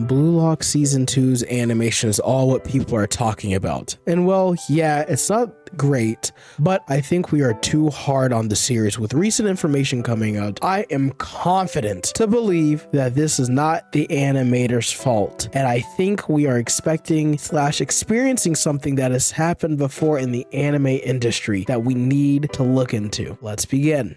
Blue Lock Season 2's animation is all what people are talking about. And well, yeah, it's not great, but I think we are too hard on the series. With recent information coming out, I am confident to believe that this is not the animator's fault. And I think we are experiencing something that has happened before in the anime industry that we need to look into. Let's begin.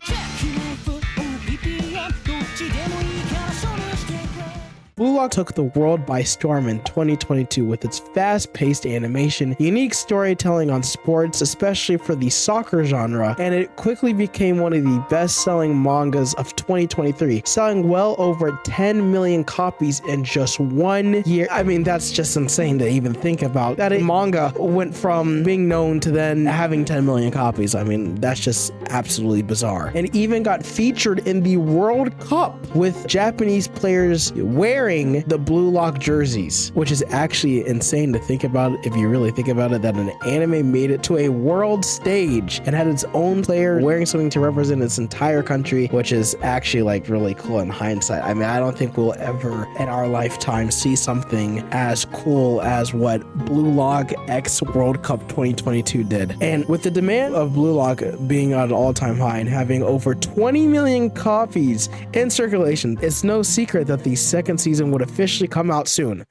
Blue Lock took the world by storm in 2022 with its fast-paced animation, unique storytelling on sports, especially for the soccer genre, and it quickly became one of the best-selling mangas of 2023, selling well over 10 million copies in just 1 year. I mean, that's just insane to even think about. That a manga went from being known to then having 10 million copies. I mean, that's just absolutely bizarre. And even got featured in the World Cup with Japanese players wearing the Blue Lock jerseys, which is actually insane to think about if you really think about it, that an anime made it to a world stage and had its own player wearing something to represent its entire country, which is actually like really cool in hindsight. I mean, I don't think we'll ever in our lifetime see something as cool as what Blue Lock X World Cup 2022 did. And with the demand of Blue Lock being at an all-time high and having over 20 million copies in circulation, it's no secret that the second season would officially come out soon.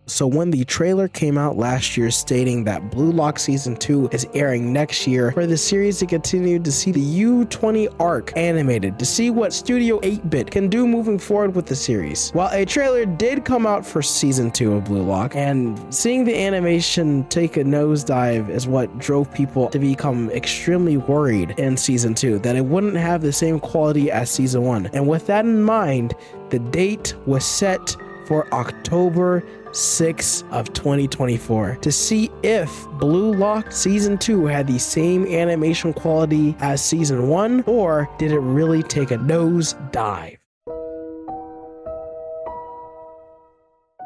So when the trailer came out last year stating that Blue Lock Season 2 is airing next year, for the series to continue to see the U20 arc animated, to see what Studio 8-Bit can do moving forward with the series. While a trailer did come out for Season 2 of Blue Lock, and seeing the animation take a nosedive is what drove people to become extremely worried in Season 2, that it wouldn't have the same quality as Season 1. And with that in mind, the date was set for October 6th of 2024 to see if Blue Lock Season 2 had the same animation quality as Season 1, or did it really take a nose dive?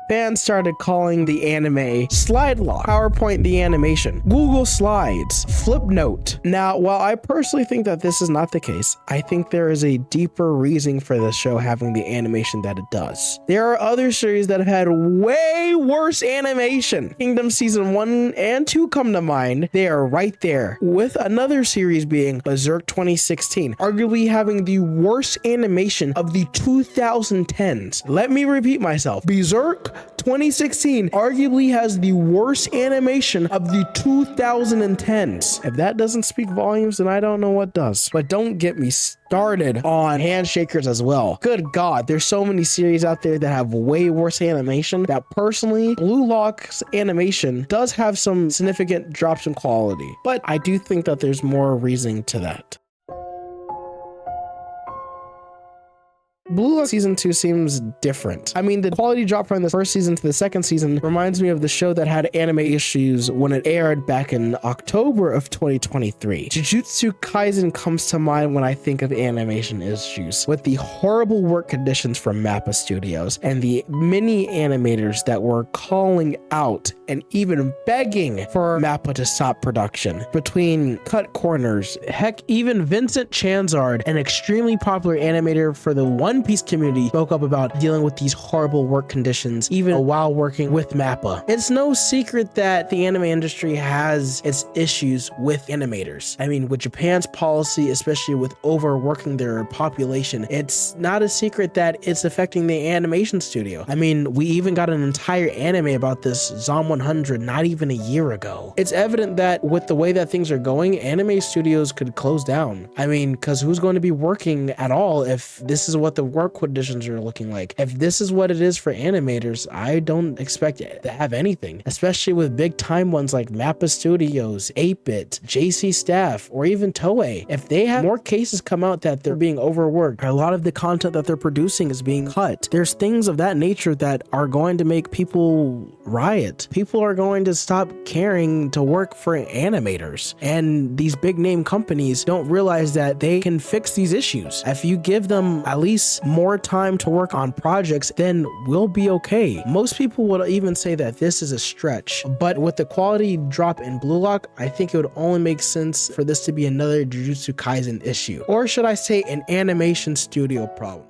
Fans started calling the anime Slide Lock, PowerPoint the animation, Google Slides, Flipnote. Now, while I personally think that this is not the case, I think there is a deeper reason for the show having the animation that it does. There are other series that have had way worse animation. Kingdom Season 1 and 2 come to mind. They are right there, with another series being Berserk 2016, arguably having the worst animation of the 2010s. Let me repeat myself. Berserk 2016 arguably has the worst animation of the 2010s. If that doesn't speak volumes, then I don't know what does. But don't get me started on Handshakers as well. Good God, there's so many series out there that have way worse animation that personally, Blue Lock's animation does have some significant drops in quality. But I do think that there's more reasoning to that. Blue Lock Season 2 seems different. I mean, the quality drop from the first season to the second season reminds me of the show that had anime issues when it aired back in October of 2023. Jutsu Kaizen comes to mind when I think of animation issues, with the horrible work conditions from Mappa Studios and the many animators that were calling out and even begging for Mappa to stop production. Between cut corners, heck, even Vincent Chanzard, an extremely popular animator for the One Piece community, spoke up about dealing with these horrible work conditions even while working with Mappa. It's no secret that the anime industry has its issues with animators. I mean, with Japan's policy, especially with overworking their population, it's not a secret that it's affecting the animation studio. I mean, we even got an entire anime about this, Zom 100, not even a year ago. It's evident that with the way that things are going, anime studios could close down. I mean, because who's going to be working at all if this is what the work conditions are looking like? If this is what it is for animators, I don't expect it to have anything, especially with big time ones like Mappa Studios, 8-Bit, JC Staff, or even Toei. If they have more cases come out that they're being overworked, or a lot of the content that they're producing is being cut, there's things of that nature that are going to make people riot. People are going to stop caring to work for animators, and these big name companies don't realize that they can fix these issues. If you give them at least more time to work on projects, then we'll be okay. Most people would even say that this is a stretch, but with the quality drop in Blue Lock, I think it would only make sense for this to be another Jujutsu Kaisen issue, or should I say an animation studio problem.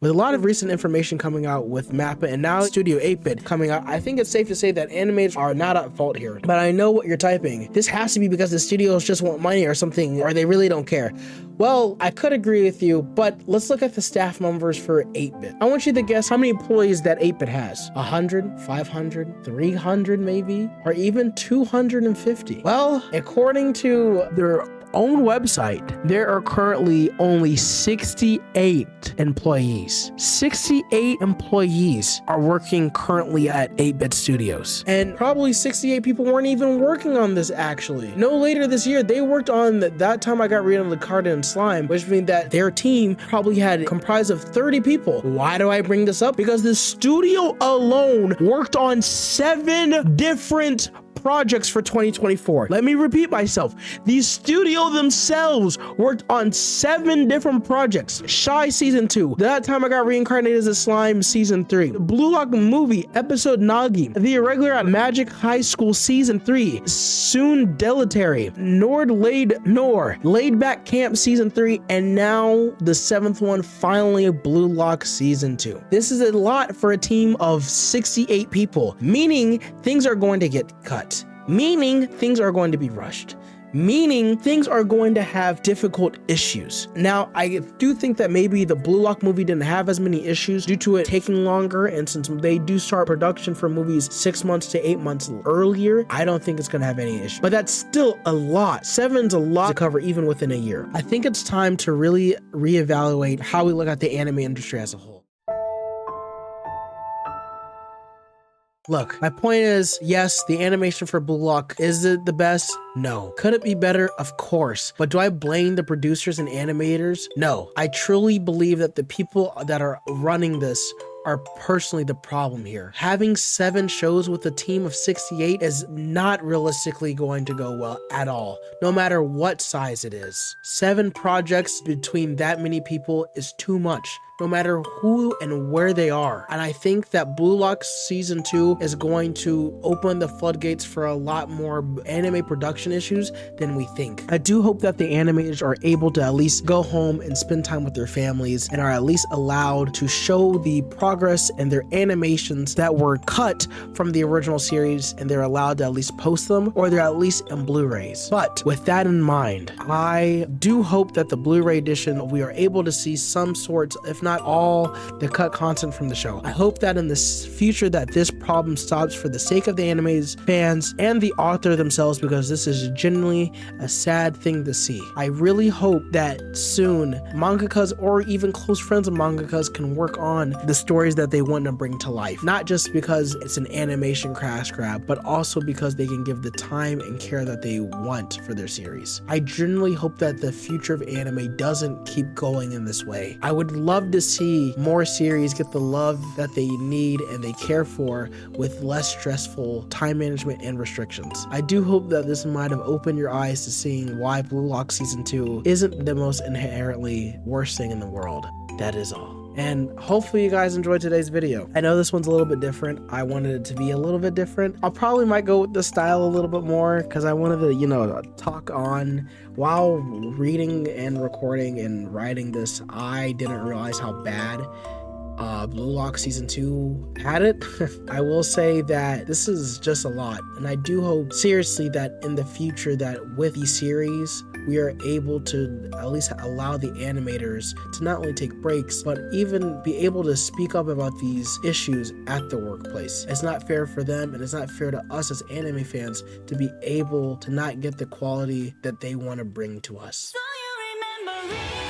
With a lot of recent information coming out with Mappa and now Studio 8-Bit coming out, I think it's safe to say that animators are not at fault here. But I know what you're typing. This has to be because the studios just want money or something, or they really don't care. Well, I could agree with you, but let's look at the staff numbers for 8-Bit. I want you to guess how many employees that 8-Bit has. 100, 500, 300 maybe, or even 250. Well, according to their own website, there are currently only 68 employees. 68 employees are working currently at 8-Bit Studios. And probably 68 people weren't even working on this actually. No later this year, they worked on that time I got rid of the card and slime, which means that their team probably had comprised of 30 people. Why do I bring this up? Because the studio alone worked on 7 different projects for 2024. Let me repeat myself. The studio themselves worked on 7 different projects. Shy Season 2. That time I got reincarnated as a slime Season 3. The Blue Lock movie episode Nagi. The Irregular at Magic High School Season 3. Soon Deletary. Laid Back Camp Season 3. And now the 7th one, finally Blue Lock Season 2. This is a lot for a team of 68 people, meaning things are going to get cut. Meaning things are going to be rushed. Meaning things are going to have difficult issues. Now, I do think that maybe the Blue Lock movie didn't have as many issues due to it taking longer, and since they do start production for movies 6 months to 8 months earlier, I don't think it's gonna have any issues. But that's still a lot. 7's a lot to cover even within a year. I think it's time to really reevaluate how we look at the anime industry as a whole. Look, my point is, yes, the animation for Blue Lock, is it the best? No. Could it be better? Of course. But do I blame the producers and animators? No. I truly believe that the people that are running this are personally the problem here. Having 7 shows with a team of 68 is not realistically going to go well at all, no matter what size it is. 7 projects between that many people is too much, no matter who and where they are. And I think that Blue Lock Season 2 is going to open the floodgates for a lot more anime production issues than we think. I do hope that the animators are able to at least go home and spend time with their families and are at least allowed to show the progress and their animations that were cut from the original series, and they're allowed to at least post them, or they're at least in Blu-rays. But with that in mind, I do hope that the Blu-ray edition, we are able to see some sorts, if not all, the cut content from the show. I hope that in the future that this problem stops for the sake of the anime's fans and the author themselves, because this is genuinely a sad thing to see. I really hope that soon mangakas or even close friends of mangakas can work on the stories that they want to bring to life, not just because it's an animation crash grab, but also because they can give the time and care that they want for their series. I genuinely hope that the future of anime doesn't keep going in this way. I would love to see more series get the love that they need and they care for with less stressful time management and restrictions. I do hope that this might have opened your eyes to seeing why Blue Lock Season 2 isn't the most inherently worst thing in the world. That is all. And hopefully you guys enjoyed today's video. I know this one's a little bit different. I wanted it to be a little bit different. I'll probably might go with the style a little bit more because I wanted to, talk on while reading and recording and writing this. I didn't realize how bad Blue Lock Season 2 had it. I will say that this is just a lot, and I do hope seriously that in the future that with these series we are able to at least allow the animators to not only take breaks but even be able to speak up about these issues at the workplace. It's not fair for them, and it's not fair to us as anime fans to be able to not get the quality that they want to bring to us. So you remember